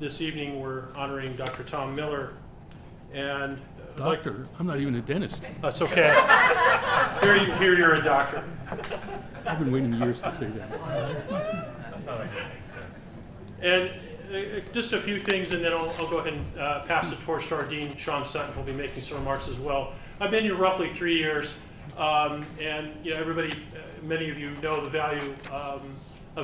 This evening we're honoring Dr. Tom Miller, and Doctor, I'm not even a dentist. that's okay. Here you're a doctor. I've been waiting years to say that. That's not a good thing, sir. And just a few things, and then I'll go ahead and pass the torch to our Dean, Sean Sutton, who'll be making some remarks as well. I've been here roughly 3 years, and everybody, many of you know the value of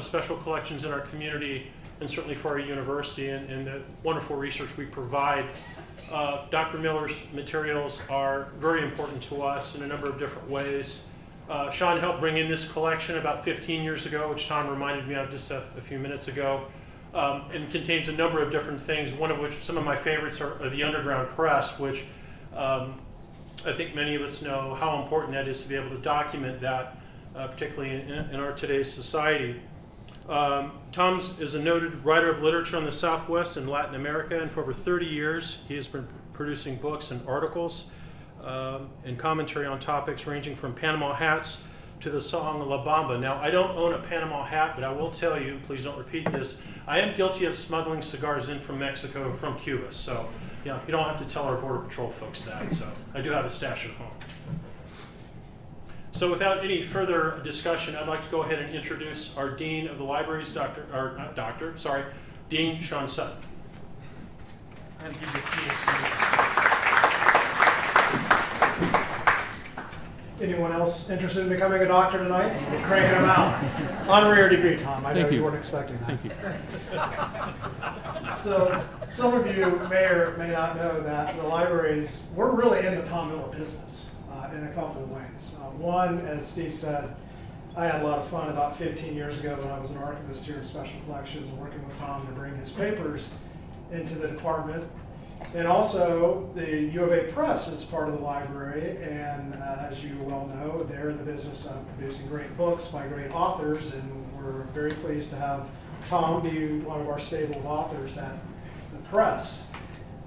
special collections in our community, and certainly for our university, and the wonderful research we provide. Dr. Miller's materials are very important to us in a number of different ways. Sean helped bring in this collection about 15 years ago, which Tom reminded me of just a few minutes ago, and contains a number of different things, one of which, some of my favorites are the underground press, which I think many of us know how important that is to be able to document that, particularly in our today's society. Tom is a noted writer of literature on the Southwest and Latin America, and for over 30 years he has been producing books and articles and commentary on topics ranging from Panama hats to the song La Bamba. Now, I don't own a Panama hat, but I will tell you, please don't repeat this, I am guilty of smuggling cigars in from Mexico, from Cuba, so you don't have to tell our Border Patrol folks that, so I do have a stash at home. So without any further discussion, I'd like to go ahead and introduce our Dean of the Libraries, Dean Sean Sutton. I'm going to give you a key. Anyone else interested in becoming a doctor tonight? We're cranking them out. Honorary degree, Tom. I know you weren't expecting that. Thank you. So some of you may or may not know that the libraries, we're really in the Tom Miller business in a couple of ways. One, as Steve said, I had a lot of fun about 15 years ago when I was an archivist here in Special Collections, working with Tom to bring his papers into the department. And also, the U of A Press is part of the library, and as you well know, they're in the business of producing great books by great authors, and we're very pleased to have Tom be one of our stable of authors at the press.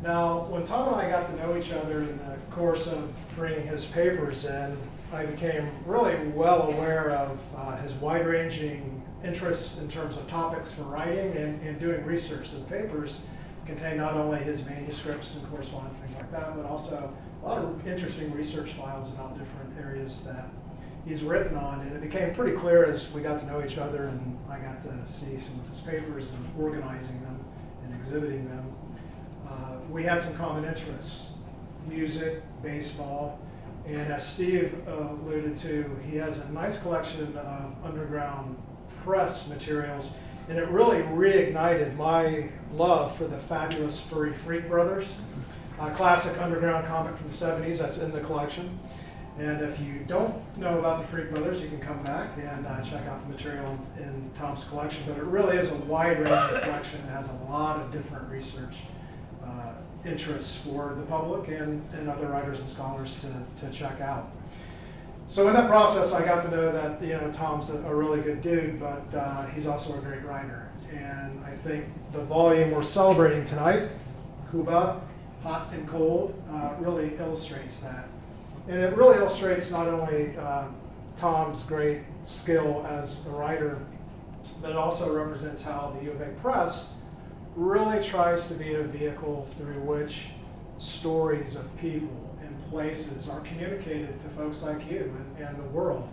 Now, when Tom and I got to know each other in the course of bringing his papers in, I became really well aware of his wide-ranging interests in terms of topics for writing and doing research. So the papers contain not only his manuscripts and correspondence, things like that, but also a lot of interesting research files about different areas that he's written on. And it became pretty clear as we got to know each other and I got to see some of his papers and organizing them and exhibiting them. We had some common interests: music, baseball, and as Steve alluded to, he has a nice collection of underground press materials, and it really reignited my love for the fabulous Furry Freak Brothers, a classic underground comic from the 70s that's in the collection. And if you don't know about the Freak Brothers, you can come back and check out the material in Tom's collection. But it really is a wide-ranging collection. It has a lot of different research interests for the public and other writers and scholars to check out. So in that process, I got to know that Tom's a really good dude, but he's also a great writer. And I think the volume we're celebrating tonight, Cuba, Hot and Cold, really illustrates that. And it really illustrates not only Tom's great skill as a writer, but it also represents how the U of A Press really tries to be a vehicle through which stories of people and places are communicated to folks like you and the world.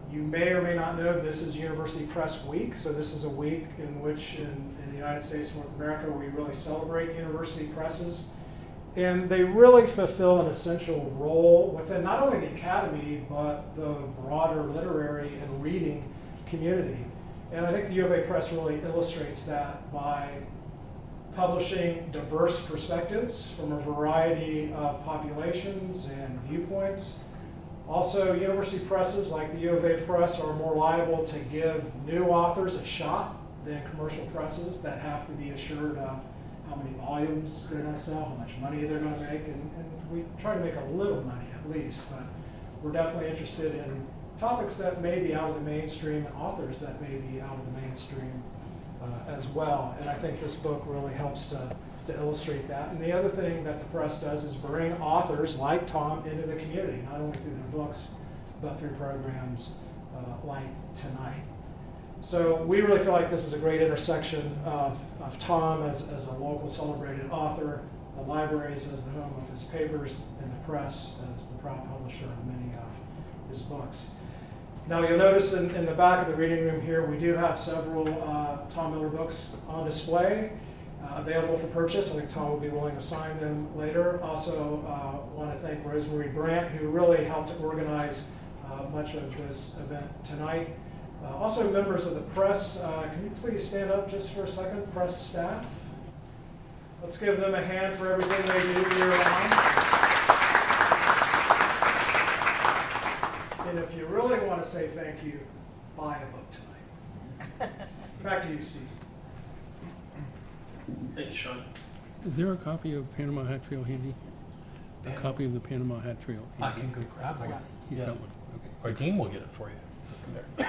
You may or may not know this is University Press Week, so this is a week in which in the United States and North America we really celebrate university presses. And they really fulfill an essential role within not only the academy, but the broader literary and reading community. And I think the U of A Press really illustrates that by publishing diverse perspectives from a variety of populations and viewpoints. Also, university presses like the U of A Press are more liable to give new authors a shot than commercial presses that have to be assured of how many volumes they're going to sell, how much money they're going to make, and we try to make a little money at least, but we're definitely interested in topics that may be out of the mainstream and authors that may be out of the mainstream as well. And I think this book really helps to illustrate that. And the other thing that the press does is bring authors like Tom into the community, not only through their books, but through programs like tonight. So we really feel like this is a great intersection of of Tom as a local celebrated author, the libraries as the home of his papers, and the press as the proud publisher of many of his books. Now you'll notice in the back of the reading room here, we do have several Tom Miller books on display, available for purchase. I think Tom will be willing to sign them later. Also want to thank Rosemary Brandt, who really helped organize much of this event tonight. Also members of the press, can you please stand up just for a second, press staff? Let's give them a hand for everything they do year round. And if you really want to say thank you, buy a book tonight. Back to you, Steve. Thank you, Sean. Is there a copy of Panama Hat Trail handy? A copy of the Panama Hat Trail I handy? can go grab one. You Yeah. got one, okay. Or Dean will get it for you.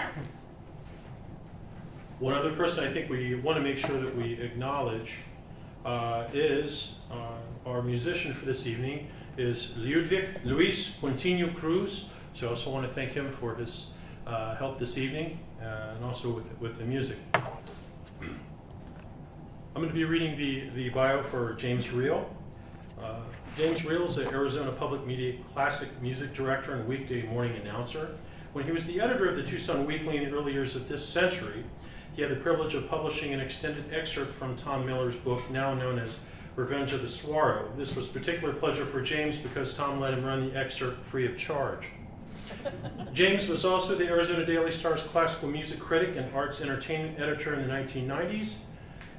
One other person I think we want to make sure that we acknowledge is our musician for this evening is Ludwig Luis Quintino Cruz. So I also want to thank him for his help this evening and also with the music. I'm going to be reading the bio for James Reel. James Reel is an Arizona Public Media classic music director and weekday morning announcer. When he was the editor of the Tucson Weekly in the early years of this century, he had the privilege of publishing an extended excerpt from Tom Miller's book, now known as Revenge of the Saguaro. This was a particular pleasure for James because Tom let him run the excerpt free of charge. James was also the Arizona Daily Star's classical music critic and arts entertainment editor in the 1990s,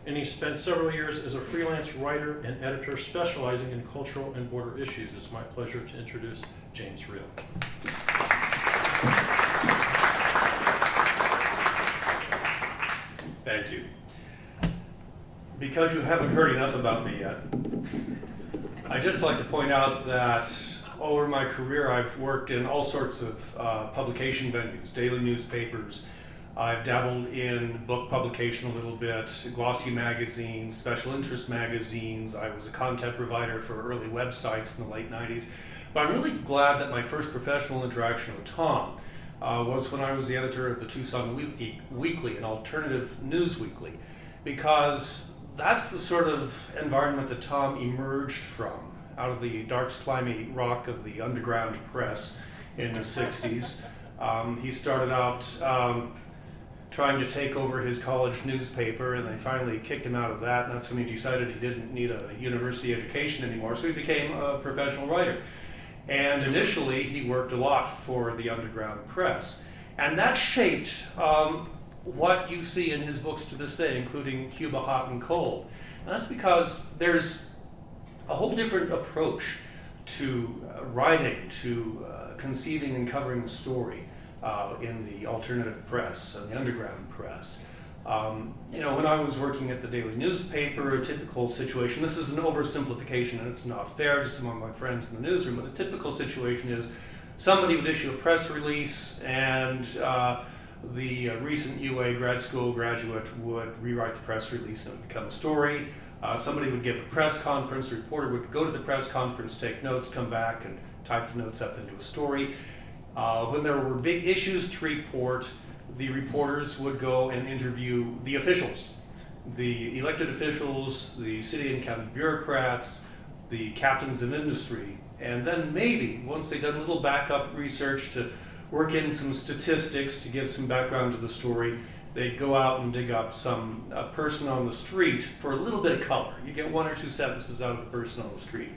and he spent several years as a freelance writer and editor specializing in cultural and border issues. It's my pleasure to introduce James Reel. Thank you. Because you haven't heard enough about me yet, I'd just like to point out that over my career I've worked in all sorts of publication venues, daily newspapers. I've dabbled in book publication a little bit, glossy magazines, special interest magazines. I was a content provider for early websites in the late 90s. But I'm really glad that my first professional interaction with Tom was when I was the editor of the Tucson Weekly, an alternative news weekly, because that's the sort of environment that Tom emerged from, out of the dark, slimy rock of the underground press in the 60s. He started out trying to take over his college newspaper, and they finally kicked him out of that, and that's when he decided he didn't need a university education anymore, so he became a professional writer. And initially, he worked a lot for the underground press. And that shaped what you see in his books to this day, including Cuba, Hot and Cold. And that's because there's a whole different approach to writing, to conceiving and covering a story in the alternative press and the underground press. When I was working at the daily newspaper, a typical situation, this is an oversimplification and it's not fair just among my friends in the newsroom, but a typical situation is somebody would issue a press release and the recent UA grad school graduate would rewrite the press release and it would become a story. Somebody would give a press conference, a reporter would go to the press conference, take notes, come back and type the notes up into a story. When there were big issues to report, the reporters would go and interview the officials, the elected officials, the city and county bureaucrats, the captains of industry, and then maybe, once they'd done a little backup research to work in some statistics to give some background to the story, they'd go out and dig up some person on the street for a little bit of color. You get one or two sentences out of the person on the street.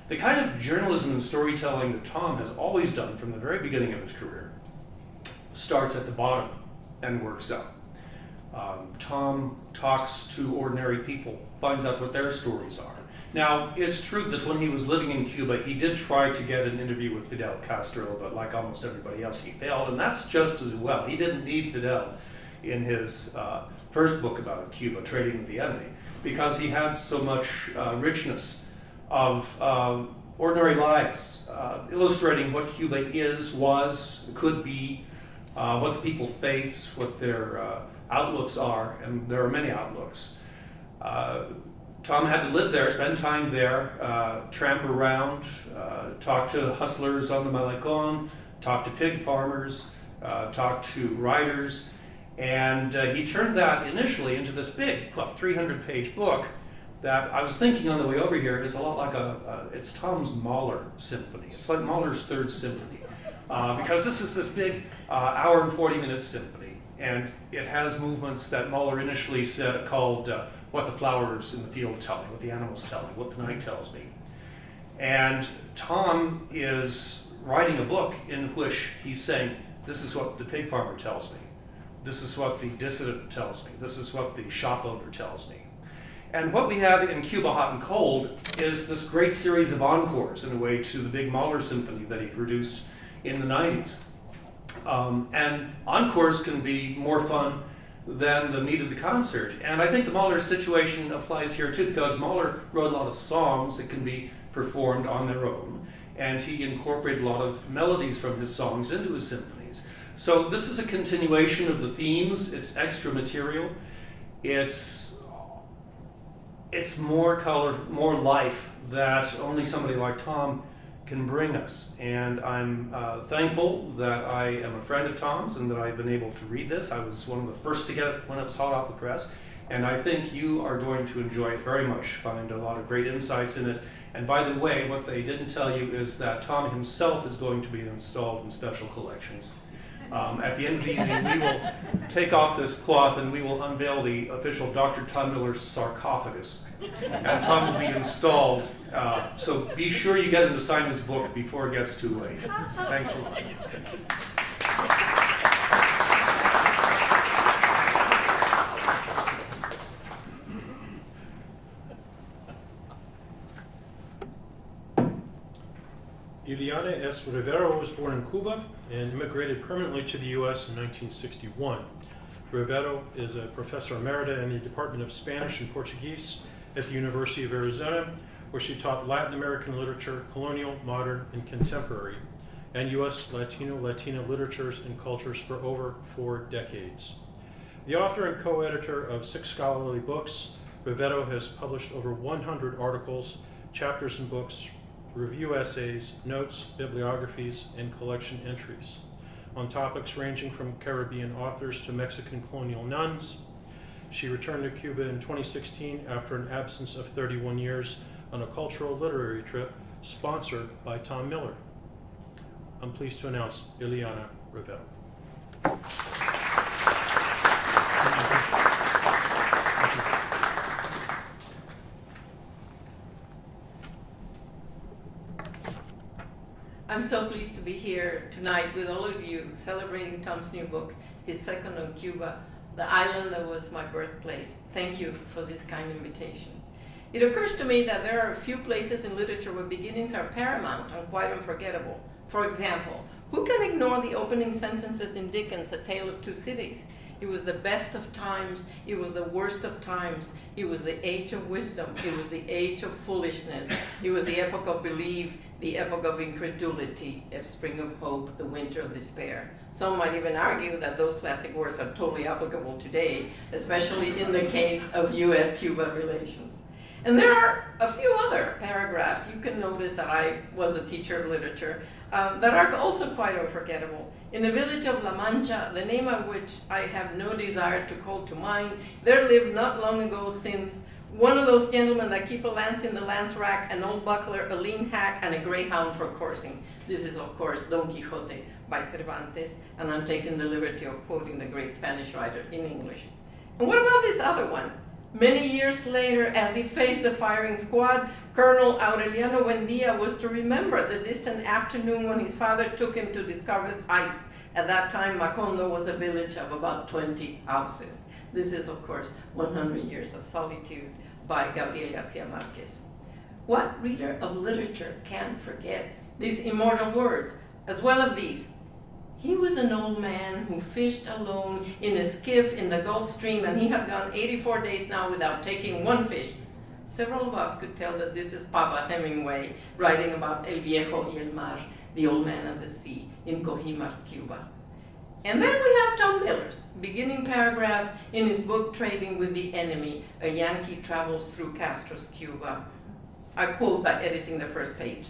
The kind of journalism and storytelling that Tom has always done from the very beginning of his career starts at the bottom and works up. Tom talks to ordinary people, finds out what their stories are. Now, it's true that when he was living in Cuba, he did try to get an interview with Fidel Castro, but like almost everybody else, he failed, and that's just as well. He didn't need Fidel in his first book about Cuba, Trading with the Enemy, because he had so much richness of ordinary lives, illustrating what Cuba is, was, could be, what the people face, what their outlooks are, and there are many outlooks. Tom had to live there, spend time there, tramp around, talk to hustlers on the Malecon, talk to pig farmers, talk to writers, And he turned that initially into this big 300-page book that I was thinking on the way over here is a lot like it's Tom's Mahler symphony. It's like Mahler's Third Symphony, because this is this big hour and 40-minute symphony, and it has movements that Mahler initially called what the flowers in the field tell me, what the animals tell me, what the night tells me. And Tom is writing a book in which he's saying, this is what the pig farmer tells me. This is what the dissident tells me. This is what the shop owner tells me. And what we have in Cuba Hot and Cold is this great series of encores, in a way, to the big Mahler symphony that he produced in the 90s. And encores can be more fun than the meat of the concert. And I think the Mahler situation applies here too, because Mahler wrote a lot of songs that can be performed on their own, and he incorporated a lot of melodies from his songs into his symphonies. So this is a continuation of the themes. It's extra material. It's more color, more life that only somebody like Tom can bring us. And I'm thankful that I am a friend of Tom's and that I've been able to read this. I was one of the first to get it when it was hot off the press. And I think you are going to enjoy it very much, find a lot of great insights in it. And by the way, what they didn't tell you is that Tom himself is going to be installed in special collections. At the end of the evening, we will take off this cloth and we will unveil the official Dr. Tom Miller's sarcophagus. And Tom will be installed. So be sure you get him to sign his book before it gets too late. Thanks a lot. Ileana S. Rivero was born in Cuba and immigrated permanently to the U.S. in 1961. Rivero is a professor emerita in the Department of Spanish and Portuguese at the University of Arizona, where she taught Latin American literature, colonial, modern, and contemporary, and U.S. Latina literatures and cultures for over 4 decades. The author and co-editor of 6 scholarly books, Rivero has published over 100 articles, chapters in books, review essays, notes, bibliographies, and collection entries on topics ranging from Caribbean authors to Mexican colonial nuns. She returned to Cuba in 2016 after an absence of 31 years on a cultural literary trip sponsored by Tom Miller. I'm pleased to announce Ileana Rivero. I'm so pleased to be here tonight with all of you celebrating Tom's new book, his second on Cuba, the island that was my birthplace. Thank you for this kind invitation. It occurs to me that there are a few places in literature where beginnings are paramount and quite unforgettable. For example, who can ignore the opening sentences in Dickens' A Tale of Two Cities? It was the best of times, it was the worst of times, it was the age of wisdom, it was the age of foolishness, it was the epoch of belief, the epoch of incredulity, a spring of hope, the winter of despair. Some might even argue that those classic words are totally applicable today, especially in the case of U.S.-Cuba relations. And there are a few other paragraphs. You can notice that I was a teacher of literature that are also quite unforgettable. In the village of La Mancha, the name of which I have no desire to call to mind, there lived not long ago since one of those gentlemen that keep a lance in the lance rack, an old buckler, a lean hack, and a greyhound for coursing. This is, of course, Don Quixote by Cervantes, and I'm taking the liberty of quoting the great Spanish writer in English. And what about this other one? Many years later, as he faced the firing squad, Colonel Aureliano Buendia was to remember the distant afternoon when his father took him to discover ice. At that time, Macondo was a village of about 20 houses. This is, of course, 100 Years of Solitude by Gabriel Garcia Marquez. What reader of literature can forget these immortal words, as well as these? He was an old man who fished alone in a skiff in the Gulf Stream, and he had gone 84 days now without taking one fish. Several of us could tell that this is Papa Hemingway writing about El Viejo y el Mar, the old man of the sea, in Cojimar, Cuba. And then we have Tom Miller's beginning paragraphs in his book Trading with the Enemy, a Yankee travels through Castros, Cuba. I quote by editing the first page.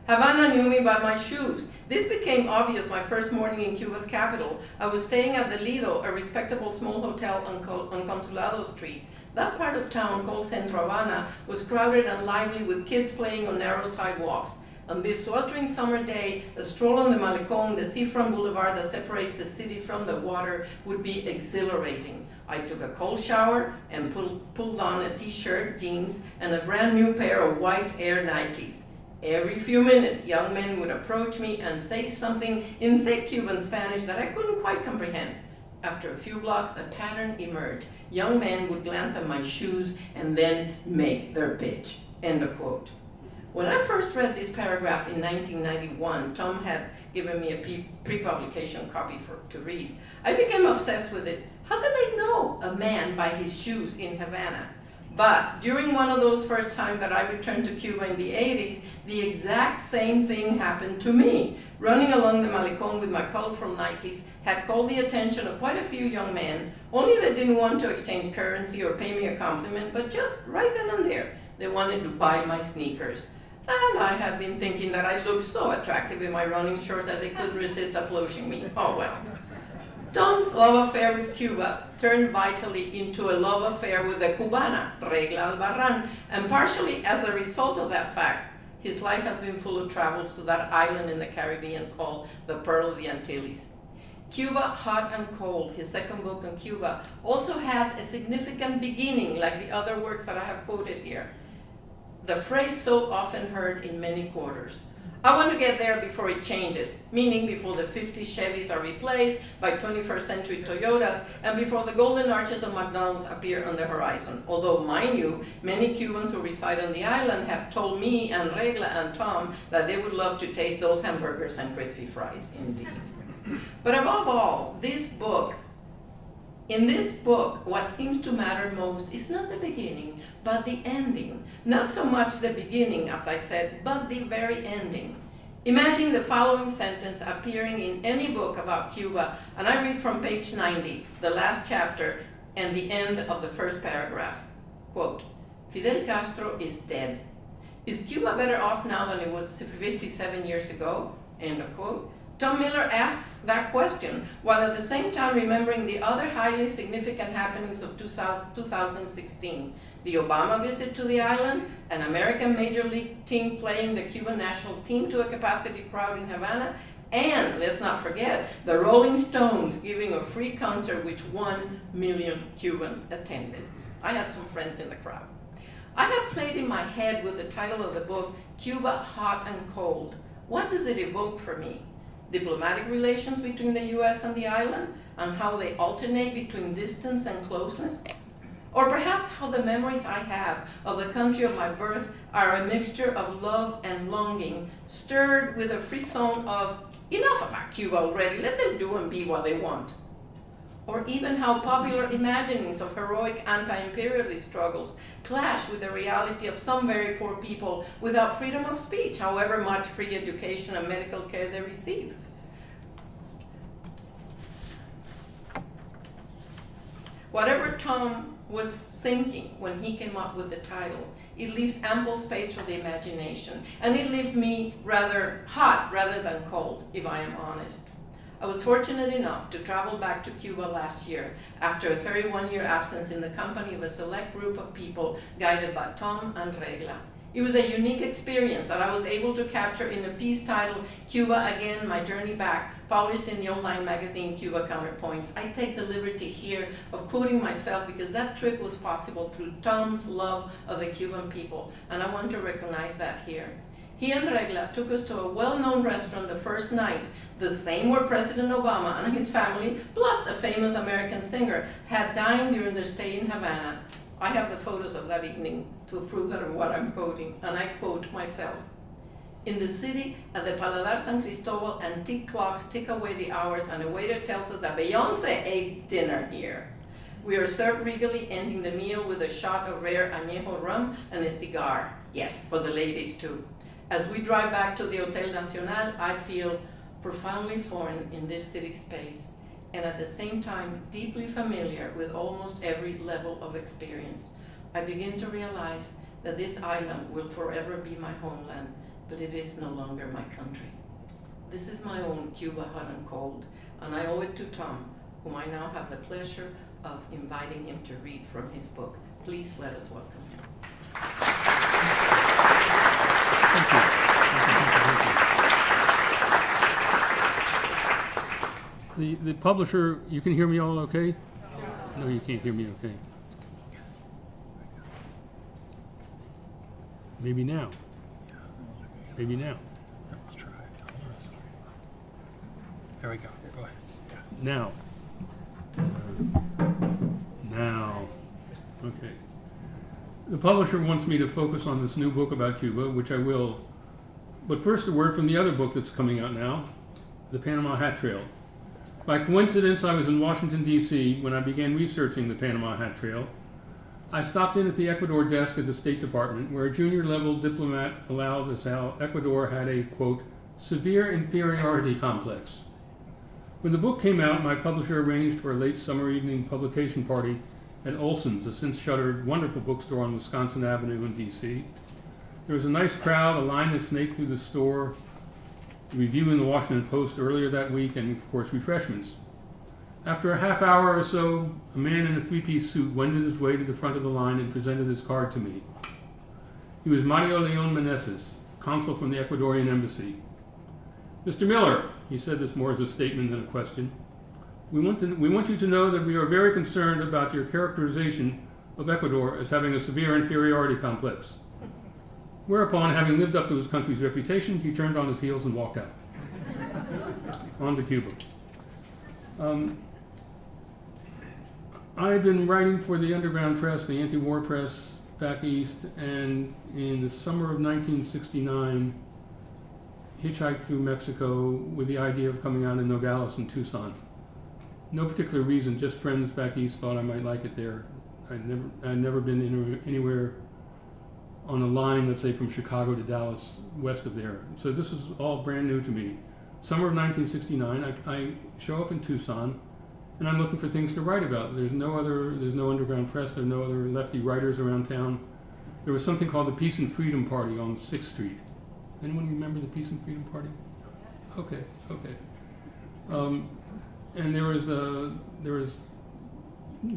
Havana knew me by my shoes. This became obvious my first morning in Cuba's capital. I was staying at the Lido, a respectable small hotel on Consulado Street. That part of town, called Centro Havana, was crowded and lively with kids playing on narrow sidewalks. On this sweltering summer day, a stroll on the Malecón, the seafront boulevard that separates the city from the water, would be exhilarating. I took a cold shower and pulled on a t-shirt, jeans, and a brand new pair of white Air Nikes. Every few minutes, young men would approach me and say something in thick Cuban Spanish that I couldn't quite comprehend. After a few blocks, a pattern emerged. Young men would glance at my shoes and then make their pitch. End of quote. When I first read this paragraph in 1991, Tom had given me a pre-publication copy to read. I became obsessed with it. How could they know a man by his shoes in Havana? But during one of those first times that I returned to Cuba in the 80s, the exact same thing happened to me. Running along the Malecón with my colorful Nikes had called the attention of quite a few young men, only they didn't want to exchange currency or pay me a compliment, but just right then and there, they wanted to buy my sneakers. And I had been thinking that I looked so attractive in my running shorts that they couldn't resist approaching me. Oh well. Tom's love affair with Cuba turned vitally into a love affair with the Cubana, Regla Albarrán, and partially as a result of that fact, his life has been full of travels to that island in the Caribbean called the Pearl of the Antilles. Cuba, Hot and Cold, his second book on Cuba, also has a significant beginning like the other works that I have quoted here. The phrase so often heard in many quarters. I want to get there before it changes, meaning before the 50 Chevys are replaced by 21st century Toyotas and before the golden arches of McDonald's appear on the horizon. Although, mind you, many Cubans who reside on the island have told me and Regla and Tom that they would love to taste those hamburgers and crispy fries, indeed. But above all, in this book, what seems to matter most is not the beginning, but the ending. Not so much the beginning, as I said, but the very ending. Imagine the following sentence appearing in any book about Cuba, and I read from page 90, the last chapter, and the end of the first paragraph. Quote, Fidel Castro is dead. Is Cuba better off now than it was 57 years ago? End of quote. Tom Miller asks that question, while at the same time remembering the other highly significant happenings of 2016. The Obama visit to the island, an American Major League team playing the Cuban national team to a capacity crowd in Havana, and, let's not forget, the Rolling Stones giving a free concert which 1 million Cubans attended. I had some friends in the crowd. I have played in my head with the title of the book, Cuba, Hot and Cold. What does it evoke for me? Diplomatic relations between the U.S. and the island, and how they alternate between distance and closeness? Or perhaps how the memories I have of the country of my birth are a mixture of love and longing, stirred with a frisson of, enough about Cuba already, let them do and be what they want. Or even how popular imaginings of heroic anti-imperialist struggles clash with the reality of some very poor people without freedom of speech, however much free education and medical care they receive. Whatever Tom was thinking when he came up with the title, it leaves ample space for the imagination, and it leaves me rather hot rather than cold, if I am honest. I was fortunate enough to travel back to Cuba last year after a 31-year absence in the company of a select group of people guided by Tom and Regla. It was a unique experience that I was able to capture in a piece titled Cuba Again, My Journey Back, published in the online magazine Cuba Counterpoints. I take the liberty here of quoting myself because that trip was possible through Tom's love of the Cuban people, and I want to recognize that here. He and Regla took us to a well-known restaurant the first night, the same where President Obama and his family, plus a famous American singer, had dined during their stay in Havana. I have the photos of that evening to prove that what I'm quoting, and I quote myself. In the city, at the Paladar San Cristobal, antique clocks tick away the hours, and a waiter tells us that Beyoncé ate dinner here. We are served regally, ending the meal with a shot of rare añejo rum and a cigar. Yes, for the ladies too. As we drive back to the Hotel Nacional, I feel profoundly foreign in this city space, and at the same time deeply familiar with almost every level of experience. I begin to realize that this island will forever be my homeland, but it is no longer my country. This is my own Cuba hot and cold, and I owe it to Tom, whom I now have the pleasure of inviting him to read from his book. Please let us welcome him. The publisher, you can hear me all okay? No, you can't hear me okay. Maybe now. Maybe now. Let's try. There we go. Go ahead. Now. Now. Okay. The publisher wants me to focus on this new book about Cuba, which I will. But first, a word from the other book that's coming out now, The Panama Hat Trail. By coincidence, I was in Washington, D.C. when I began researching the Panama Hat Trail. I stopped in at the Ecuador desk at the State Department, where a junior-level diplomat allowed us how Ecuador had a, quote, severe inferiority complex. When the book came out, my publisher arranged for a late summer evening publication party at Olson's, a since-shuttered, wonderful bookstore on Wisconsin Avenue in D.C. There was a nice crowd, a line that snaked through the store, a review in the Washington Post earlier that week, and, of course, refreshments. After a half hour or so, a man in a three-piece suit wended his way to the front of the line and presented his card to me. He was Mario Leon Meneses, consul from the Ecuadorian embassy. "Mr. Miller," he said this more as a statement than a question, we want you to know that we are very concerned about your characterization of Ecuador as having a severe inferiority complex." Whereupon, having lived up to his country's reputation, he turned on his heels and walked out. On to Cuba. I had been writing for the underground press, the anti-war press back east, and in the summer of 1969, hitchhiked through Mexico with the idea of coming out in Nogales and Tucson. No particular reason, just friends back east thought I might like it there. I'd never been anywhere on a line, let's say from Chicago to Dallas, west of there. So this was all brand new to me. Summer of 1969, I show up in Tucson, and I'm looking for things to write about. There's no underground press, there are no other lefty writers around town. There was something called the Peace and Freedom Party on 6th Street. Anyone remember the Peace and Freedom Party? Okay. And there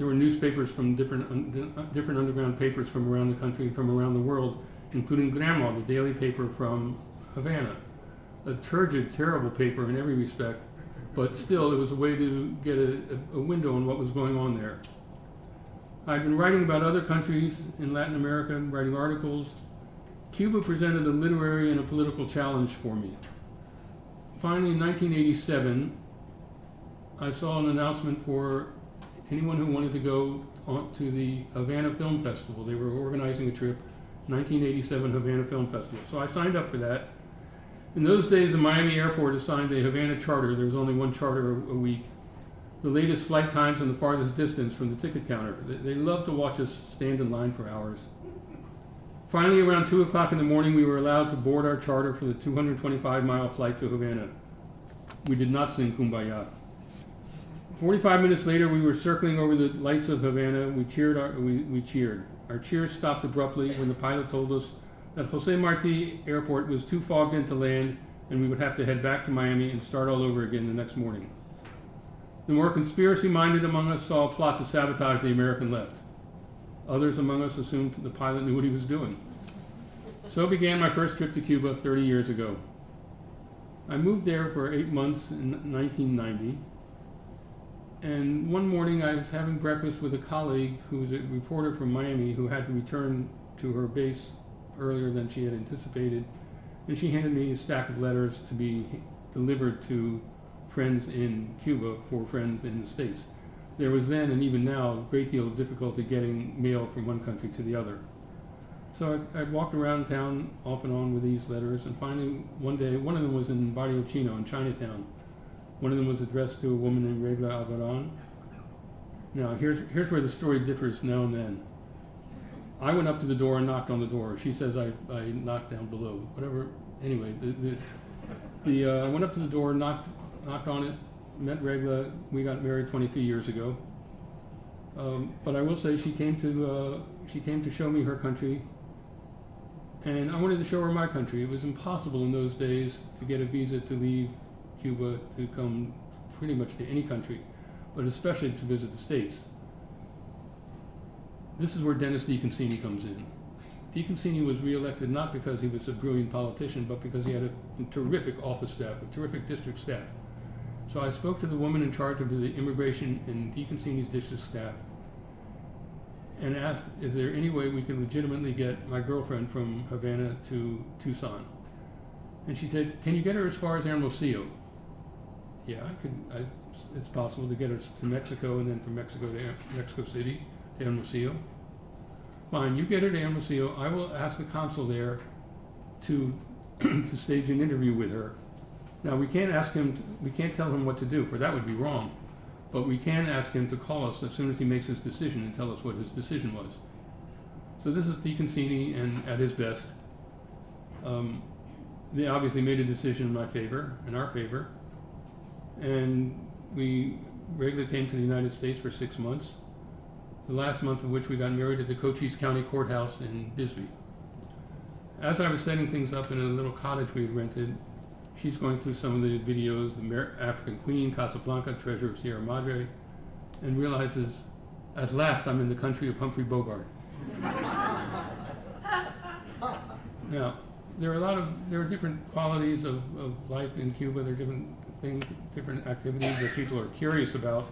were newspapers from different underground papers from around the country, from around the world, including Grandma, the daily paper from Havana. A turgid, terrible paper in every respect, but still it was a way to get a window on what was going on there. I'd been writing about other countries in Latin America, writing articles. Cuba presented a literary and a political challenge for me. Finally, in 1987, I saw an announcement for anyone who wanted to go to the Havana Film Festival. They were organizing a trip, 1987 Havana Film Festival. So I signed up for that. In those days, the Miami airport assigned the Havana charter. There was only one charter a week. The latest flight times and the farthest distance from the ticket counter. They loved to watch us stand in line for hours. Finally, around 2 o'clock in the morning, we were allowed to board our charter for the 225-mile flight to Havana. We did not sing Kumbaya. 45 minutes later, we were circling over the lights of Havana. We cheered. Our cheers stopped abruptly when the pilot told us that Jose Marti Airport was too fogged in to land, and we would have to head back to Miami and start all over again the next morning. The more conspiracy-minded among us saw a plot to sabotage the American left. Others among us assumed the pilot knew what he was doing. So began my first trip to Cuba 30 years ago. I moved there for 8 months in 1990. And one morning I was having breakfast with a colleague who was a reporter from Miami who had to return to her base earlier than she had anticipated. And she handed me a stack of letters to be delivered to friends in Cuba for friends in the States. There was then, and even now, a great deal of difficulty getting mail from one country to the other. So I walked around town off and on with these letters, and finally one day, one of them was in Barrio Chino in Chinatown. One of them was addressed to a woman named Regla Alvaran. Now, here's where the story differs now and then. I went up to the door and knocked on the door. She says I knocked down below. Whatever. Anyway, I went up to the door, knocked on it, met Regla. We got married 23 years ago. But I will say she came to show me her country. And I wanted to show her my country. It was impossible in those days to get a visa to leave Cuba to come pretty much to any country, but especially to visit the States. This is where Dennis DeConcini comes in. DeConcini was reelected not because he was a brilliant politician, but because he had a terrific office staff, a terrific district staff. So I spoke to the woman in charge of the immigration in DeConcini's district staff and asked, is there any way we can legitimately get my girlfriend from Havana to Tucson? And she said, can you get her as far as Hermosillo? Yeah, it's possible to get her to Mexico, and then from Mexico to Mexico City to Hermosillo. Fine, you get her to Hermosillo. I will ask the consul there to to stage an interview with her. Now we can't tell him what to do, for that would be wrong. But we can ask him to call us as soon as he makes his decision and tell us what his decision was. So this is DeConcini, and at his best. They obviously made a decision in my favor, in our favor. And we regularly came to the United States for 6 months, the last month of which we got married at the Cochise County Courthouse in Bisbee. As I was setting things up in a little cottage we had rented, she's going through some of the videos, the African Queen, Casablanca, Treasure of Sierra Madre, and realizes, at last I'm in the country of Humphrey Bogart. Now, there are different qualities of life in Cuba. There are different things, different activities that people are curious about.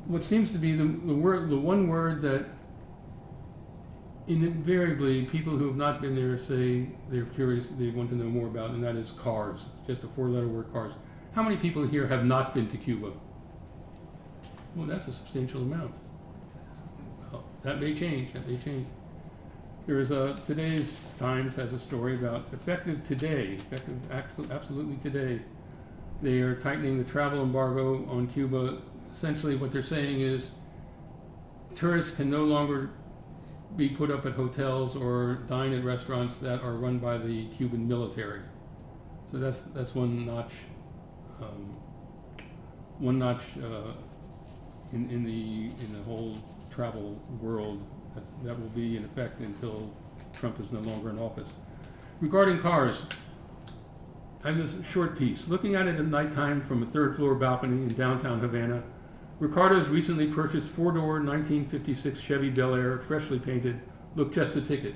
What seems to be the one word that invariably people who have not been there say they're curious, they want to know more about, and that is cars. Just a 4-letter word, cars. How many people here have not been to Cuba? Well, that's a substantial amount. Well, that may change, There is today's Times has a story about effective absolutely today. They are tightening the travel embargo on Cuba. Essentially what they're saying is tourists can no longer be put up at hotels or dine at restaurants that are run by the Cuban military. So that's one notch in the whole travel world that will be in effect until Trump is no longer in office. Regarding cars, I have this short piece. Looking at it at nighttime from a 3rd floor balcony in downtown Havana, Ricardo's recently purchased 4-door 1956 Chevy Bel Air, freshly painted, looked just the ticket.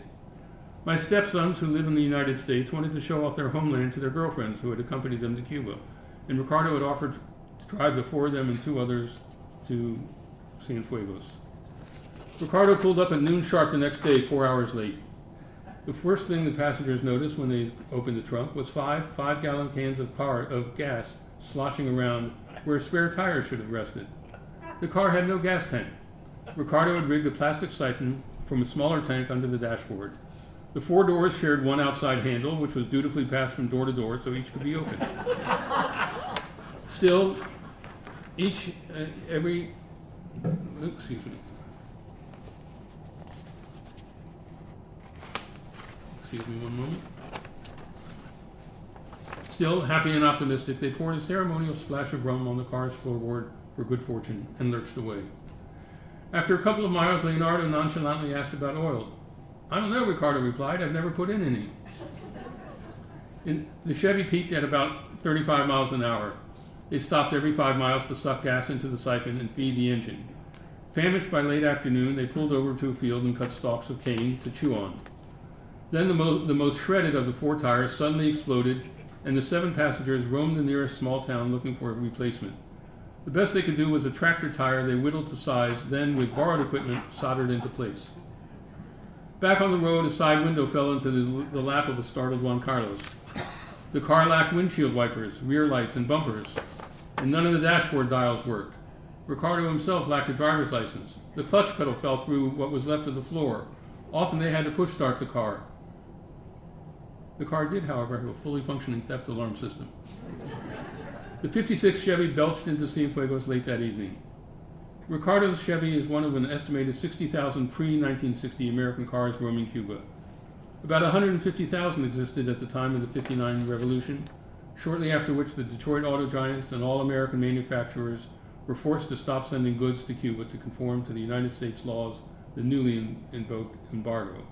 My stepsons, who live in the United States, wanted to show off their homeland to their girlfriends who had accompanied them to Cuba, and Ricardo had offered to drive the 4 of them and 2 others to Cienfuegos. Ricardo pulled up at noon sharp the next day, 4 hours late. The first thing the passengers noticed when they opened the trunk was 5 5-gallon cans of gas sloshing around where a spare tire should have rested. The car had no gas tank. Ricardo had rigged a plastic siphon from a smaller tank under the dashboard. The 4 doors shared one outside handle, which was dutifully passed from door to door so each could be opened. Still, excuse me one moment. Still, happy and optimistic, they poured a ceremonial splash of rum on the car's floorboard for good fortune and lurched away. After a couple of miles, Leonardo nonchalantly asked about oil. I don't know, Ricardo replied. I've never put in any. The Chevy peaked at about 35 miles an hour. They stopped every 5 miles to suck gas into the siphon and feed the engine. Famished by late afternoon, they pulled over to a field and cut stalks of cane to chew on. Then the most shredded of the 4 tires suddenly exploded, and the 7 passengers roamed the nearest small town looking for a replacement. The best they could do was a tractor tire they whittled to size, then with borrowed equipment soldered into place. Back on the road, a side window fell into the lap of a startled Juan Carlos. The car lacked windshield wipers, rear lights, and bumpers, and none of the dashboard dials worked. Ricardo himself lacked a driver's license. The clutch pedal fell through what was left of the floor. Often they had to push start the car. The car did, however, have a fully functioning theft alarm system. The 56 Chevy belched into Cienfuegos late that evening. Ricardo's Chevy is one of an estimated 60,000 pre-1960 American cars roaming Cuba. About 150,000 existed at the time of the '59 revolution, shortly after which the Detroit auto giants and all American manufacturers were forced to stop sending goods to Cuba to conform to the United States laws, the newly invoked embargo.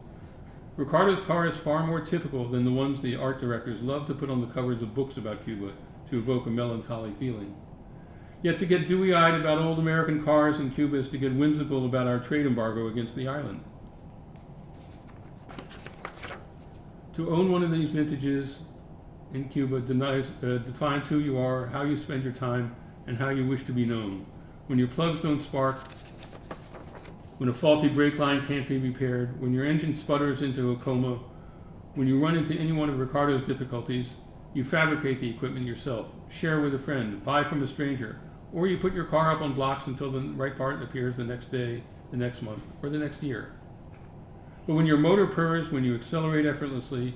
Ricardo's car is far more typical than the ones the art directors love to put on the covers of books about Cuba to evoke a melancholy feeling. Yet to get dewy-eyed about old American cars in Cuba is to get whimsical about our trade embargo against the island. To own one of these vintages in Cuba defines who you are, how you spend your time, and how you wish to be known. When your plugs don't spark, when a faulty brake line can't be repaired, when your engine sputters into a coma, when you run into any one of Ricardo's difficulties, you fabricate the equipment yourself, share with a friend, buy from a stranger, or you put your car up on blocks until the right part appears the next day, the next month, or the next year. But when your motor purrs, when you accelerate effortlessly,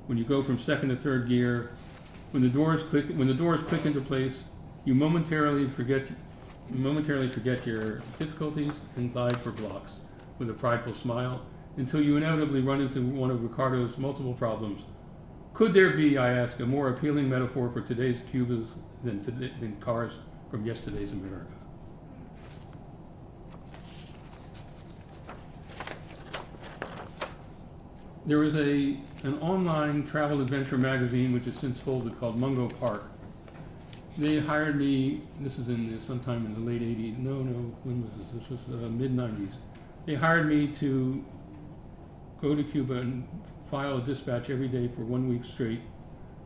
when you go from second to third gear, when the doors click into place, you momentarily forget your difficulties and glide for blocks with a prideful smile until you inevitably run into one of Ricardo's multiple problems. Could there be, I ask, a more appealing metaphor for today's Cubas than cars from yesterday's America? There was an online travel adventure magazine which has since folded called Mungo Park. They hired me, this is sometime in the late 80s, when was this? This was mid-90s. They hired me to go to Cuba and file a dispatch every day for 1 week straight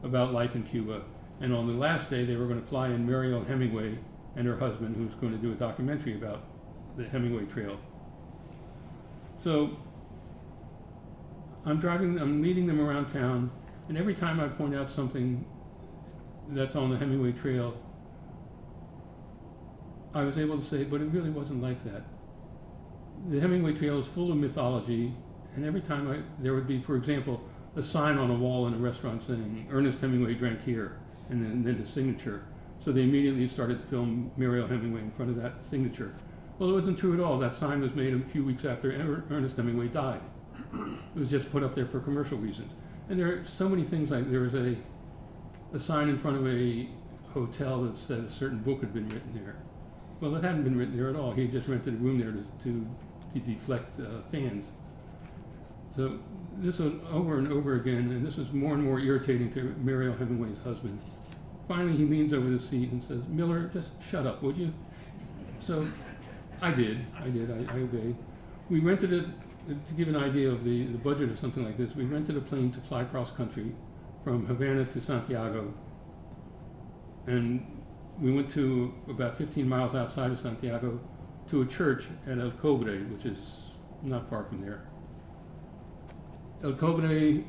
about life in Cuba. And on the last day, they were going to fly in Mariel Hemingway and her husband, who was going to do a documentary about the Hemingway Trail. So I'm leading them around town, and every time I point out something that's on the Hemingway Trail, I was able to say, but it really wasn't like that. The Hemingway Trail is full of mythology, and every time there would be, for example, a sign on a wall in a restaurant saying, Ernest Hemingway drank here, and then his signature. So they immediately started to film Mariel Hemingway in front of that signature. Well, it wasn't true at all. That sign was made a few weeks after Ernest Hemingway died. It was just put up there for commercial reasons. And there are so many things, like there was a sign in front of a hotel that said a certain book had been written there. Well, it hadn't been written there at all. He had just rented a room there to deflect fans. So this was over and over again, and this was more and more irritating to Mariel Hemingway's husband. Finally, he leans over the seat and says, Miller, just shut up, would you? So I did, I obeyed. We rented it, to give an idea of the budget of something like this, we rented a plane to fly cross country from Havana to Santiago. And we went to about 15 miles outside of Santiago to a church at El Cobre, which is not far from there. El Cobre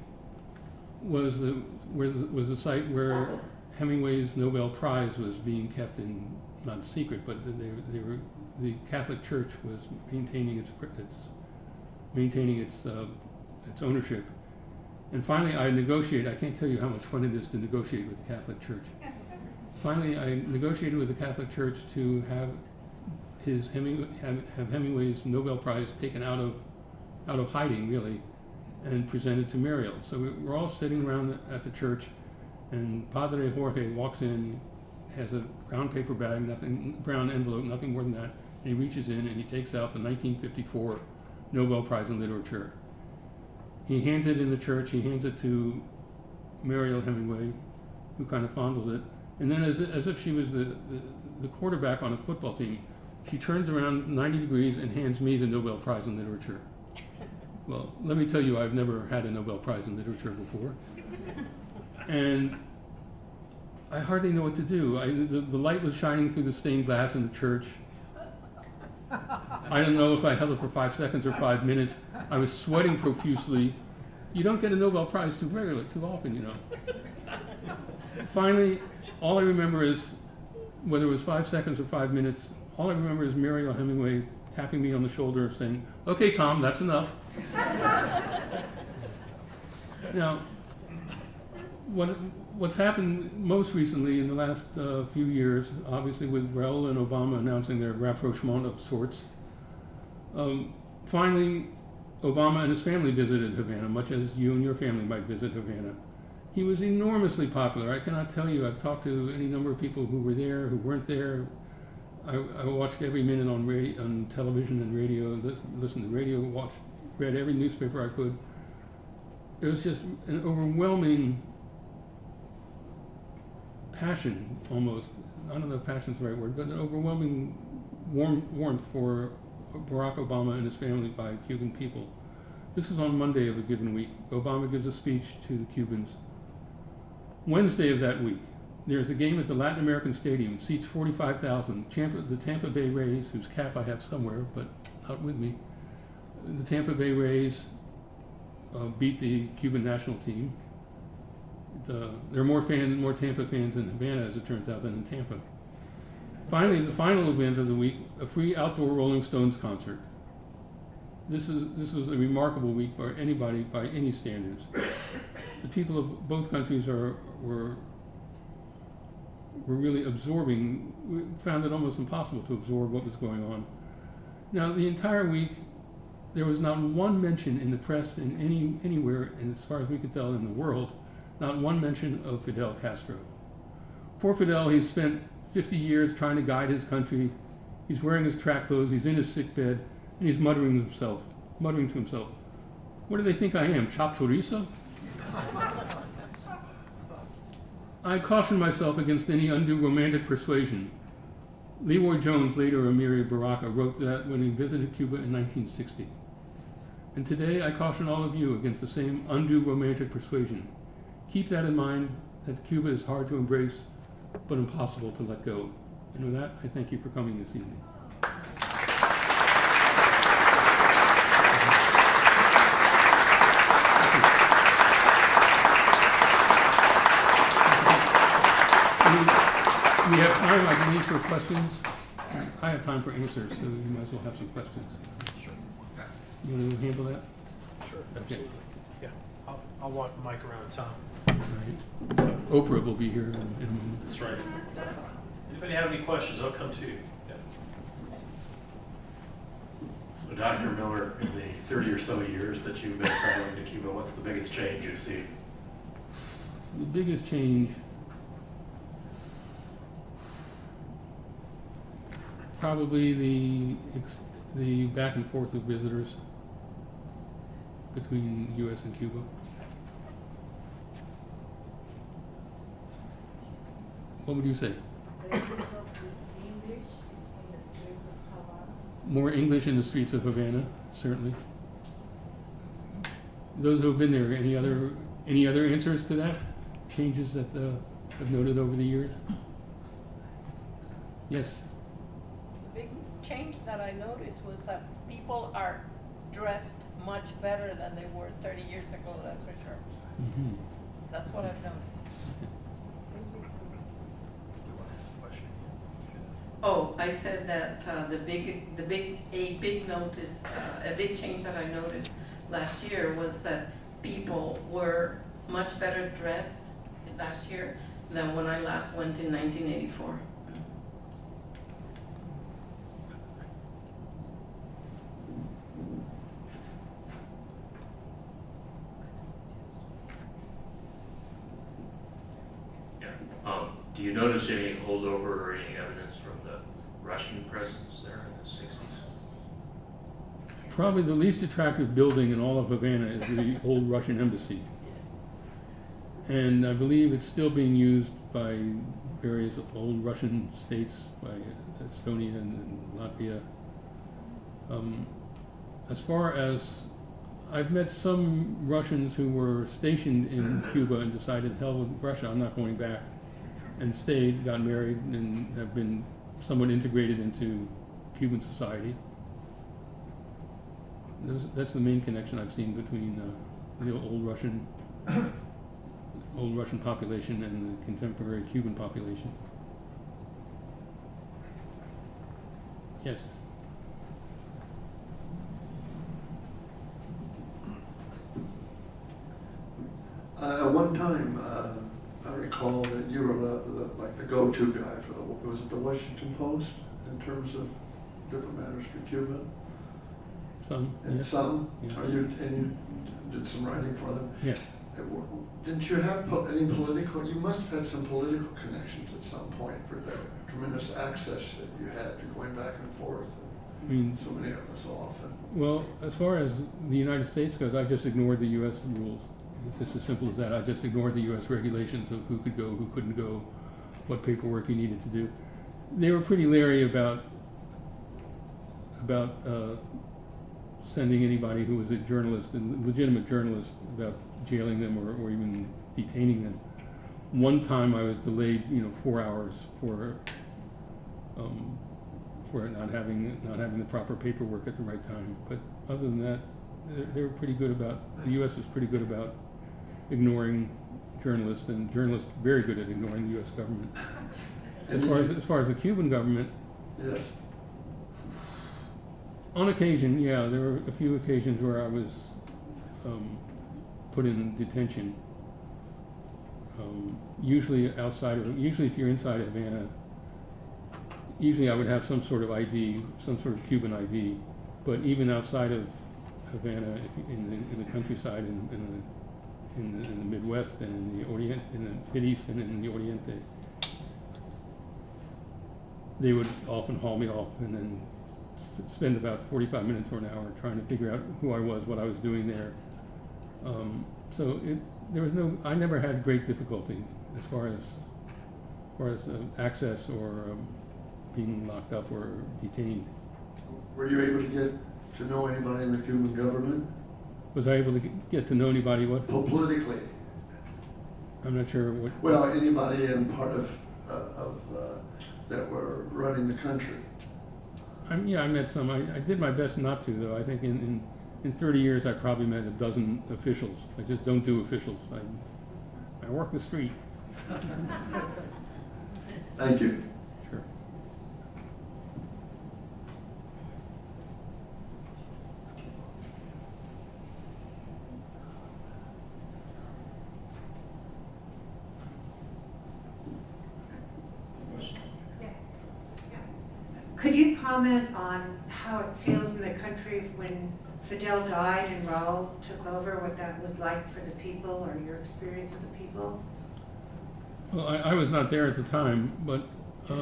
was the site where Hemingway's Nobel Prize was being kept in, not secret, but the Catholic Church was maintaining its ownership. And finally, I negotiated. I can't tell you how much fun it is to negotiate with the Catholic Church. Finally, I negotiated with the Catholic Church to have Hemingway's Nobel Prize taken out of hiding, really, and presented to Mariel. So we're all sitting around at the church, and Padre Jorge walks in, has a brown paper bag, brown envelope, nothing more than that, and he reaches in and he takes out the 1954 Nobel Prize in Literature. He hands it in the church, he hands it to Mariel Hemingway, who kind of fondles it, and then as if she was the quarterback on a football team, she turns around 90 degrees and hands me the Nobel Prize in Literature. Well, let me tell you, I've never had a Nobel Prize in Literature before. And I hardly know what to do. The light was shining through the stained glass in the church. I don't know if I held it for 5 seconds or 5 minutes. I was sweating profusely. You don't get a Nobel Prize too often, you know. Finally, all I remember is, whether it was 5 seconds or 5 minutes, all I remember is Mariel Hemingway tapping me on the shoulder saying, "Okay, Tom, that's enough." Now, what's happened most recently in the last few years, obviously with Raul and Obama announcing their rapprochement of sorts, finally Obama and his family visited Havana, much as you and your family might visit Havana. He was enormously popular. I cannot tell you, I've talked to any number of people who were there, who weren't there. I watched every minute on television and radio, listened to radio, read every newspaper I could. there was just an overwhelming passion, almost. I don't know if passion's the right word, but an overwhelming warmth for Barack Obama and his family by Cuban people. This is on Monday of a given week. Obama gives a speech to the Cubans. Wednesday of that week, there's a game at the Latin American Stadium. It seats 45,000. The Tampa Bay Rays, whose cap I have somewhere, but not with me. The Tampa Bay Rays beat the Cuban national team. There are more Tampa fans in Havana, as it turns out, than in Tampa. Finally, the final event of the week, a free outdoor Rolling Stones concert. This was a remarkable week for anybody by any standards. The people of both countries were really absorbing. We found it almost impossible to absorb what was going on. Now, the entire week, there was not one mention in the press in anywhere, and as far as we could tell in the world, not one mention of Fidel Castro. Poor Fidel, he's spent 50 years trying to guide his country. He's wearing his track clothes, he's in his sick bed, and he's muttering to himself, what do they think I am, chopped chorizo? I caution myself against any undue romantic persuasion. Leroy Jones, later Amiri Baraka, wrote that when he visited Cuba in 1960. And today I caution all of you against the same undue romantic persuasion. Keep that in mind, that Cuba is hard to embrace, but impossible to let go. And with that, I thank you for coming this evening. We have time, I believe, for questions. I have time for answers, so you might as well have some questions. Sure. You want to handle that? Sure, absolutely. Yeah, I'll walk the mic around Tom. All right. So Oprah will be here in a moment. That's right. Anybody have any questions? I'll come to you. Yeah. So Dr. Miller, in the 30 or so years that you've been traveling to Cuba, what's the biggest change you've seen? The biggest change, probably the back and forth of visitors between the U.S. and Cuba. What would you say? The use of English in the streets of Havana. More English in the streets of Havana, certainly. Those who have been there, any other answers to that? Changes that I've noted over the years? Yes. The big change that I noticed was that people are dressed much better than they were 30 years ago, that's for sure. Mm-hmm. That's what I've noticed. Oh, I said that a big notice, a big change that I noticed last year was that people were much better dressed last year than when I last went in 1984. Do you notice any holdover or any evidence from the Russian presence there in the 60s? Probably the least attractive building in all of Havana is the old Russian embassy. And I believe it's still being used by various old Russian states, by Estonia and Latvia. As far as, I've met some Russians who were stationed in Cuba and decided, hell with Russia, I'm not going back, and stayed, got married, and have been somewhat integrated into Cuban society. That's the main connection I've seen between the old Russian population and the contemporary Cuban population. Yes. At one time, I recall that you were like the go-to guy for was it the Washington Post in terms of different matters for Cuba? Some. And yes. some? Yeah. You did some writing for them? Yes. Didn't you have any political, you must have had some political connections at some point for the tremendous access that you had to going back and forth, I mean, so many of us so often. well, as far as the United States goes, I just ignored the U.S. rules. It's just as simple as that. I just ignored the U.S. regulations of who could go, who couldn't go, what paperwork you needed to do. They were pretty leery about sending anybody who was a journalist, a legitimate journalist, about jailing them or even detaining them. One time I was delayed, 4 hours for not having the proper paperwork at the right time. But other than that, they were pretty good about. The U.S. was pretty good about ignoring journalists, and journalists very good at ignoring the U.S. government. As far as the Cuban government, Yes. on occasion, yeah, there were a few occasions where I was put in detention. Usually if you're inside Havana, usually I would have some sort of ID, some sort of Cuban ID. But even outside of Havana, in the countryside, in the Midwest and in the Orient, in the Mid East and in the Oriente, they would often haul me off and then spend about 45 minutes or an hour trying to figure out who I was, what I was doing there. I never had great difficulty as far as access or being locked up or detained. Were you able to get to know anybody in the Cuban government? Was I able to get to know anybody what? Politically? I'm not sure what. Well, anybody in part of that were running the country. I met some. I did my best not to, though. I think in 30 years I probably met a dozen officials. I just don't do officials. I work the street. Thank you. Sure. Could you comment on how it feels in the country when Fidel died and Raul took over, what that was like for the people or your experience of the people? Well, I was not there at the time, but a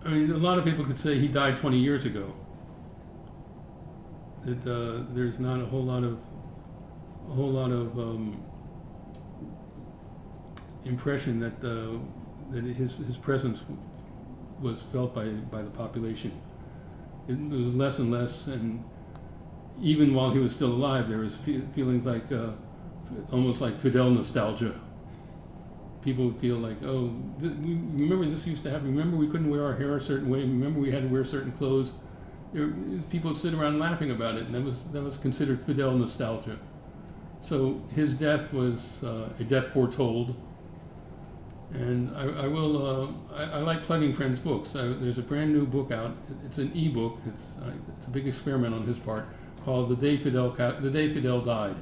lot of people could say he died 20 years ago. There's not a whole lot of impression that his presence was felt by the population. It was less and less, and even while he was still alive, there was feelings like almost like Fidel nostalgia. People would feel like, oh, remember this used to happen. Remember we couldn't wear our hair a certain way. Remember we had to wear certain clothes. People would sit around laughing about it, and that was considered Fidel nostalgia. So his death was a death foretold. And I like plugging friends' books. There's a brand new book out. It's an e-book. It's a big experiment on his part called The Day Fidel Died.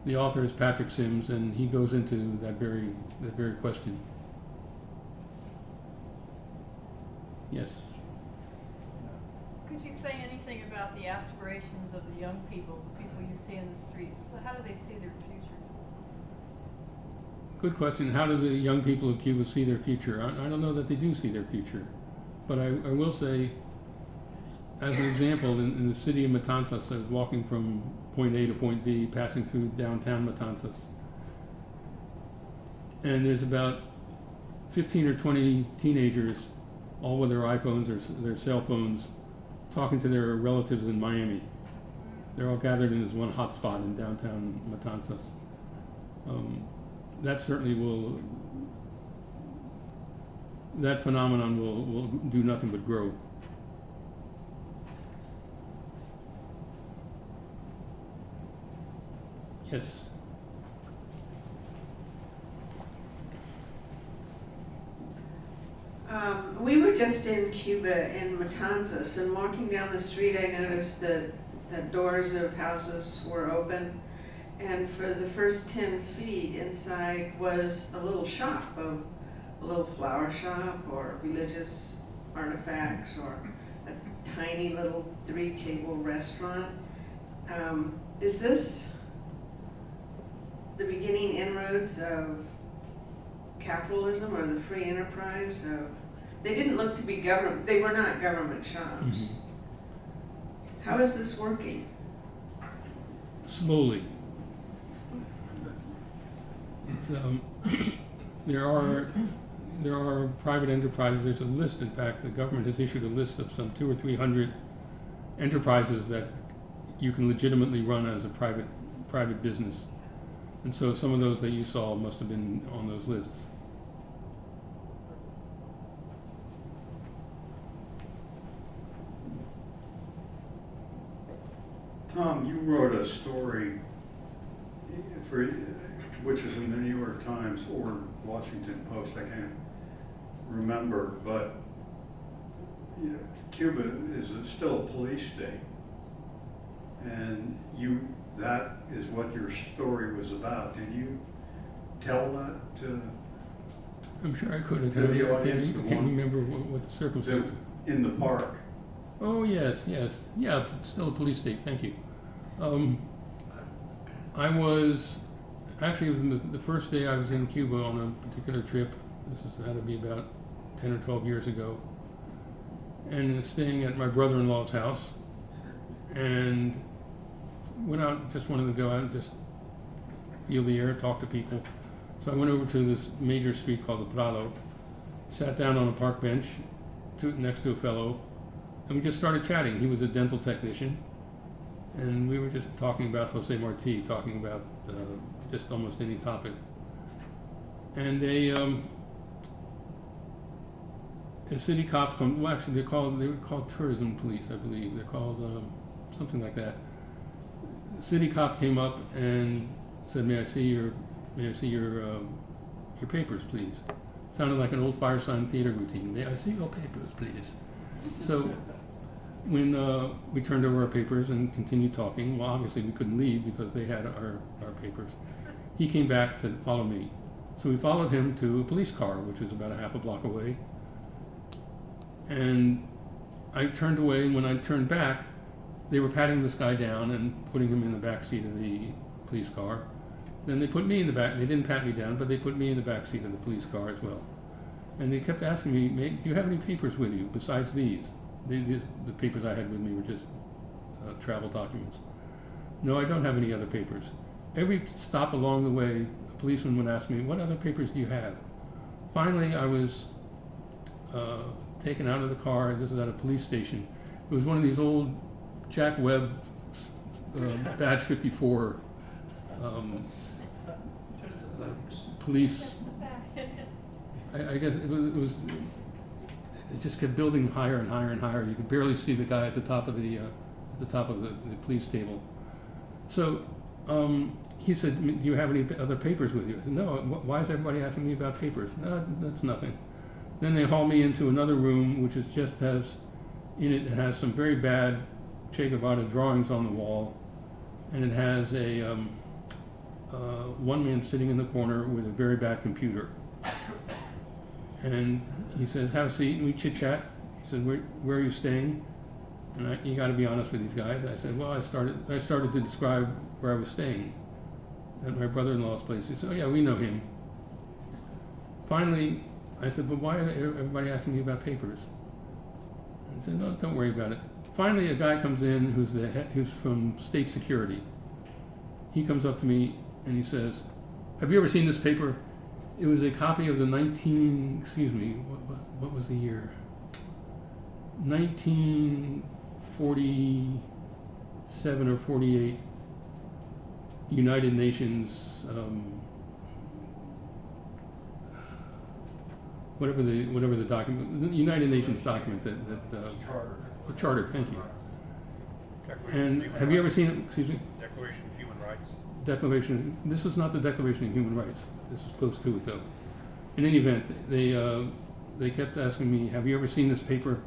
The author is Patrick Sims, and he goes into that very question. Yes. Could you say anything about the aspirations of the young people, the people you see in the streets? How do they see their future? Good question. How do the young people of Cuba see their future? I don't know that they do see their future. But I will say, as an example, in the city of Matanzas, I was walking from point A to point B, passing through downtown Matanzas. And there's about 15 or 20 teenagers, all with their iPhones or their cell phones, talking to their relatives in Miami. They're all gathered in this one hot spot in downtown Matanzas. That certainly that phenomenon will do nothing but grow. Yes. We were just in Cuba in Matanzas, and walking down the street I noticed that the doors of houses were open. And for the first 10 feet inside was a little shop, a little flower shop or religious artifacts or a tiny little 3-table restaurant. Is this the beginning inroads of capitalism or the free enterprise? They didn't look to be government, they were not government shops. Mm-hmm. How is this working? slowly. It's, there are private enterprises. There's a list. In fact, the government has issued a list of some 200 or 300 enterprises that you can legitimately run as a private business. And so some of those that you saw must have been on those lists. Tom, you wrote a story for, which is in the New York Times or Washington Post, I can't remember, but yeah, Cuba is still a police state. And that is what your story was about. Can you tell that to I'm sure I could have. To the audience, I can't remember what the circumstances. in the park? Oh, yes. Yeah, still a police state, thank you. I was, actually it was the first day I was in Cuba on a particular trip. Had to be about 10 or 12 years ago. And staying at my brother-in-law's house. And went out, just wanted to go out and just feel the air, talk to people. So I went over to this major street called the Prado, sat down on a park bench next to a fellow, and we just started chatting. He was a dental technician, and we were just talking about Jose Marti, talking about just almost any topic. And a city cop comes, well actually they were called tourism police, I believe. They're called something like that. The city cop came up and said, may I see your papers, please? Sounded like an old Firesign Theater routine. May I see your papers, please? So when we turned over our papers and continued talking, well, obviously we couldn't leave because they had our papers. He came back and said, follow me. So we followed him to a police car, which was about a half a block away. And I turned away, and when I turned back, they were patting this guy down and putting him in the back seat of the police car. Then they put me in the back. They didn't pat me down, but they put me in the back seat of the police car as well. And they kept asking me, mate, do you have any papers with you besides these? The papers I had with me were just travel documents. No, I don't have any other papers. Every stop along the way, a policeman would ask me, what other papers do you have? Finally, I was taken out of the car. This is at a police station. It was one of these old Jack Webb Badge 54 police. I guess it just kept building higher and higher and higher. You could barely see the guy at the top of the police table. So he said, do you have any other papers with you? I said, no. Why is everybody asking me about papers? No, that's nothing. Then they haul me into another room, which just has, in it has some very bad Che Guevara drawings on the wall, and it has a one man sitting in the corner with a very bad computer. And he says, have a seat, and we chit-chat. He said, where are you staying? And you got to be honest with these guys. I said, well, I started to describe where I was staying at my brother-in-law's place. He said, oh yeah, we know him. Finally, I said, but why is everybody asking me about papers? And he said, no, don't worry about it. Finally, a guy comes in who's from state security. He comes up to me and he says, have you ever seen this paper? It was a copy of the what was the year? 1947 or 48 United Nations, whatever the document, the United Nations document Charter. the charter, thank you. Declaration And of Human have you ever Rights. seen it? Excuse me? Declaration of Human Rights. Declaration. This is not the Declaration of Human Rights. This is close to it, though. In any event, they kept asking me, "Have you ever seen this paper?"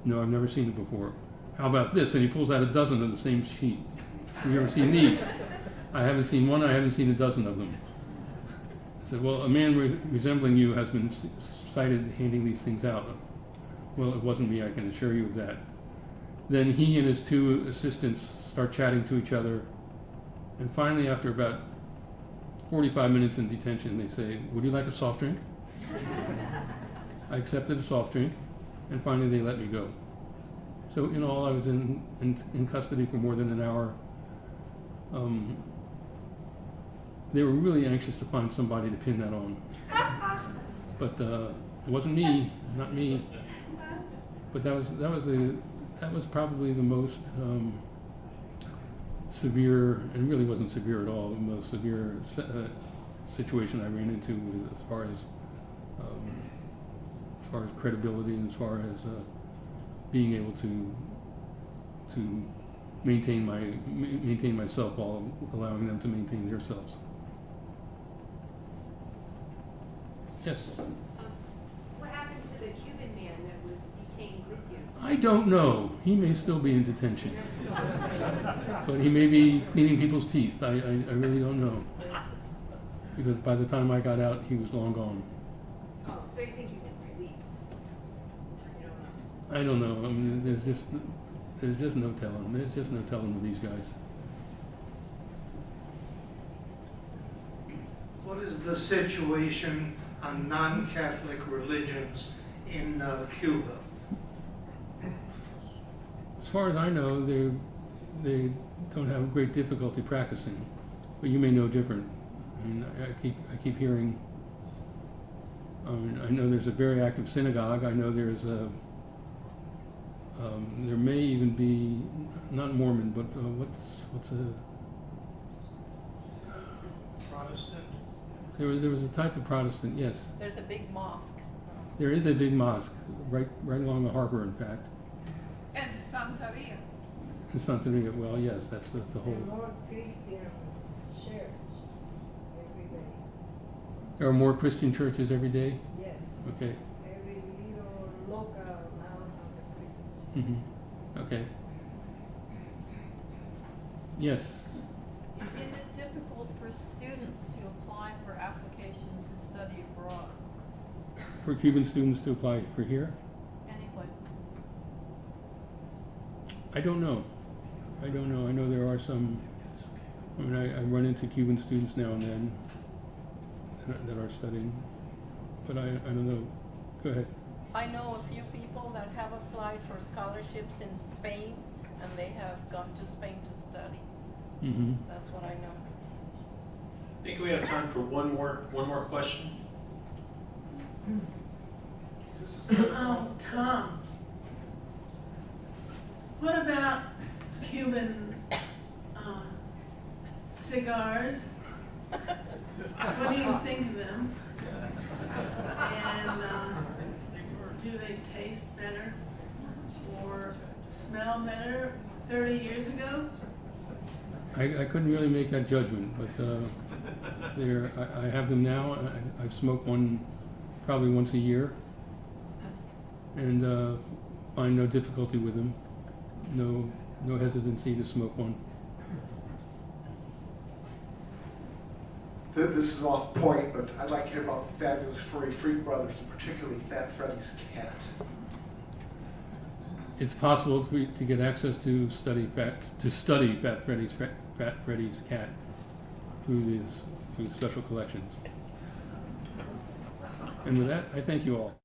No, I've never seen it before. How about this? And he pulls out a dozen of the same sheet. Have you ever seen these? I haven't seen one. I haven't seen a dozen of them. I said, "Well, a man resembling you has been cited handing these things out." Well, it wasn't me. I can assure you of that. Then he and his two assistants start chatting to each other. And finally, after about 45 minutes in detention, they say, "Would you like a soft drink?" I accepted a soft drink, and finally they let me go. So in all, I was in custody for more than an hour. They were really anxious to find somebody to pin that on. But it wasn't me, not me. But that was probably the most severe, and really wasn't severe at all, the most severe situation I ran into with, as far as credibility and as far as being able to maintain myself while allowing them to maintain themselves. Yes. What happened to the Cuban man that was detained with you? I don't know. He may still be in detention. But he may be cleaning people's teeth. I really don't know. Because by the time I got out, he was long gone. Oh, so you think he was released? You don't know? I don't know. I mean, there's just no telling. There's just no telling with these guys. What is the situation on non-Catholic religions in Cuba? As far as I know, they don't have great difficulty practicing, but you may know different. I mean, I keep hearing. I know there's a very active synagogue. I know there's a. There may even be not Mormon, but what's a Protestant? There was a type of Protestant. Yes. There's a big mosque. There is a big mosque right along the harbor, in fact. And Santeria. In Santeria, well, yes, that's the whole. More Christian church every day. There are more Christian churches every day. Yes. Okay. Every little local now has a Christian church. Okay. Yes. Is it difficult for students to apply for application to study abroad? For Cuban students to apply for here? Any place? I don't know. I know there are some. I mean, I run into Cuban students now and then that are studying, but I don't know. Go ahead. I know a few people that have applied for scholarships in Spain, and they have gone to Spain to study. That's what I know. I think we have time for one more question. Tom, what about Cuban cigars? What do you think of them? And do they taste better or smell better 30 years ago? I couldn't really make that judgment, but I have them now. I've smoked one probably once a year, and find no difficulty with them. No hesitancy to smoke one. This is off point, but I'd like to hear about the fabulous furry Freak Brothers, and particularly Fat Freddy's cat. It's possible to get access to study Fat Freddy's cat through special collections. And with that, I thank you all.